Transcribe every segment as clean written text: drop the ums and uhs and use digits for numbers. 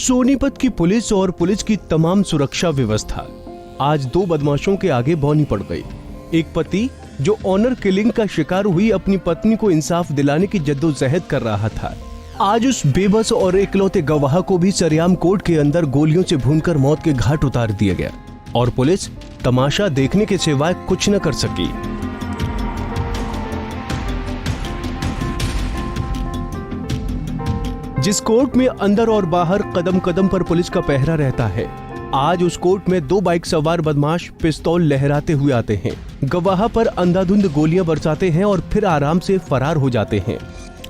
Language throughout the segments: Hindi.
सोनीपत की पुलिस और पुलिस की तमाम सुरक्षा व्यवस्था आज दो बदमाशों के आगे बौनी पड़ गई। एक पति जो ऑनर किलिंग का शिकार हुई अपनी पत्नी को इंसाफ दिलाने की जद्दोजहद कर रहा था, आज उस बेबस और इकलौते गवाह को भी सरेआम कोर्ट के अंदर गोलियों से भूनकर मौत के घाट उतार दिया गया और पुलिस तमाशा देखने के सिवाय कुछ न कर सकी। जिस कोर्ट में अंदर और बाहर कदम कदम पर पुलिस का पहरा रहता है, आज उस कोर्ट में दो बाइक सवार बदमाश पिस्तौल लहराते हुए आते हैं, गवाह पर अंधाधुंध गोलियां बरसाते हैं और फिर आराम से फरार हो जाते हैं।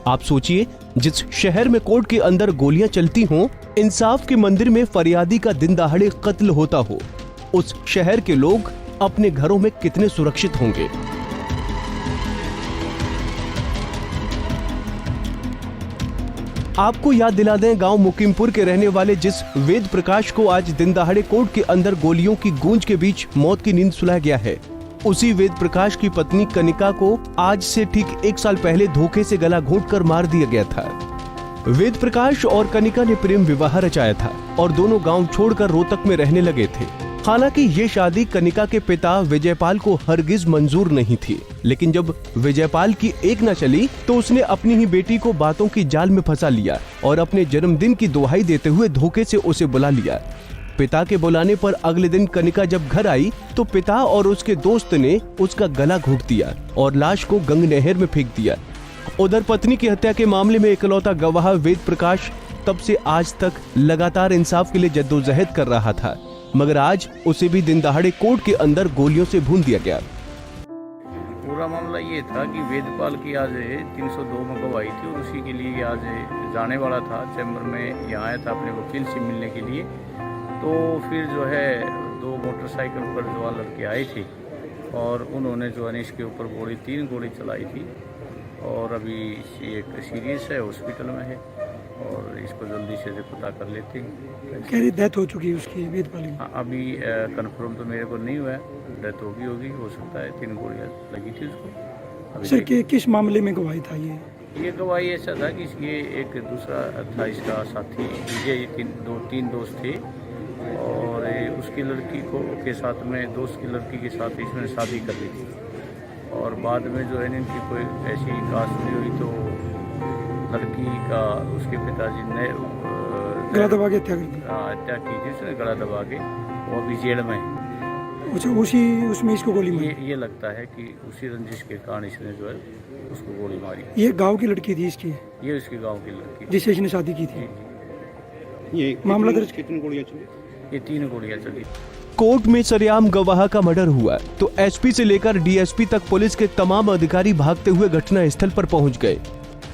आप सोचिए, जिस शहर में कोर्ट के अंदर गोलियां चलती हों, इंसाफ के मंदिर में फरियादी का दिन दहाड़े कत्ल होता हो, उस शहर के लोग अपने घरों में कितने सुरक्षित होंगे। आपको याद दिला दें, गांव मुकीमपुर के रहने वाले जिस वेद प्रकाश को आज दिन दहाड़े कोर्ट के अंदर गोलियों की गूंज के बीच मौत की नींद सुलाया गया है, उसी वेद प्रकाश की पत्नी कनिका को आज से ठीक 1 साल पहले धोखे से गला घोंटकर मार दिया गया था। वेद प्रकाश और कनिका ने प्रेम विवाह रचाया था और दोनों गांव छोड़कर रोहतक में रहने लगे थे। हालांकि ये शादी कनिका के पिता विजयपाल को हरगिज मंजूर नहीं थी, लेकिन जब विजयपाल की एक न चली तो उसने अपनी ही बेटी को बातों की जाल में फंसा लिया और अपने जन्मदिन की दुहाई देते हुए धोखे से उसे बुला लिया। पिता के बुलाने पर अगले दिन कनिका जब घर आई तो पिता और उसके दोस्त ने उसका गला घोंट दिया और लाश को गंग नहर में फेंक दिया। उधर पत्नी की हत्या के मामले में इकलौता गवाह वेद प्रकाश तब से आज तक लगातार इंसाफ के लिए जद्दोजहद कर रहा था, मगर आज उसे भी दिन दहाड़े कोर्ट के अंदर गोलियों से भून दिया गया। पूरा मामला ये था कि वेदपाल की आज 302 में गवाही थी और उसी के लिए आज जाने वाला था चैम्बर में, यहाँ आया था अपने वकील से मिलने के लिए। तो फिर जो है 2 मोटरसाइकिल पर जो लड़के आए थे और उन्होंने जो है इसके ऊपर 3 गोली चलाई थी और अभी एक सीरियस है, हॉस्पिटल में है और इसको जल्दी से पता कर लेते हैं। कह रही डेथ हो चुकी है उसकी वेदपाल की? हाँ, अभी कंफर्म तो मेरे को नहीं हुआ है, डेथ होगी हो सकता है। 3 गोलियाँ लगी थी उसको। सर के किस मामले में गवाही था ये गवाही ऐसा था कि इसके एक दूसरा था इसका साथी विजय, 3 दोस्त थे और उसकी लड़की के साथ में, दोस्त की लड़की के साथ इसने शादी कर ली थी और बाद में जो है इनकी कोई ऐसी कास्ट नहीं हुई तो लड़की का उसके पिताजी ने गला दबा के हत्या की थी, उसने गला दबा के, वो अभी जेल में है। अच्छा, उसमें इसको गोली मारी? ये लगता है कि उसी रंजिश के कारण इसने जो है उसको गोली मारी। ये गांव की लड़की थी इसकी? ये उसके गांव की लड़की जिससे इसने शादी की थी। ये मामला दर्ज? कितनी गोलियां चली? ये 3 गोलियां चली। कोर्ट में सरेआम गवाह का मर्डर हुआ तो एसपी से लेकर डीएसपी तक पुलिस के तमाम अधिकारी भागते हुए घटना स्थल पर पहुंच गए।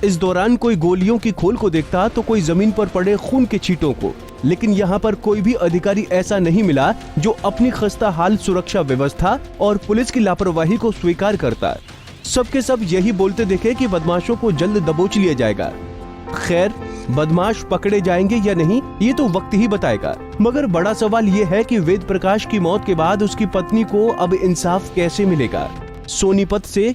इस दौरान कोई गोलियों की खोल को देखता तो कोई जमीन पर पड़े खून के छींटों को, लेकिन यहाँ पर कोई भी अधिकारी ऐसा नहीं मिला जो अपनी खस्ता हाल सुरक्षा व्यवस्था और पुलिस की लापरवाही को स्वीकार करता। सबके सब यही बोलते देखे कि बदमाशों को जल्द दबोच लिया जाएगा। खैर, बदमाश पकड़े जाएंगे या नहीं ये तो वक्त ही बताएगा, मगर बड़ा सवाल ये है कि वेद प्रकाश की मौत के बाद उसकी पत्नी को अब इंसाफ कैसे मिलेगा। सोनीपत से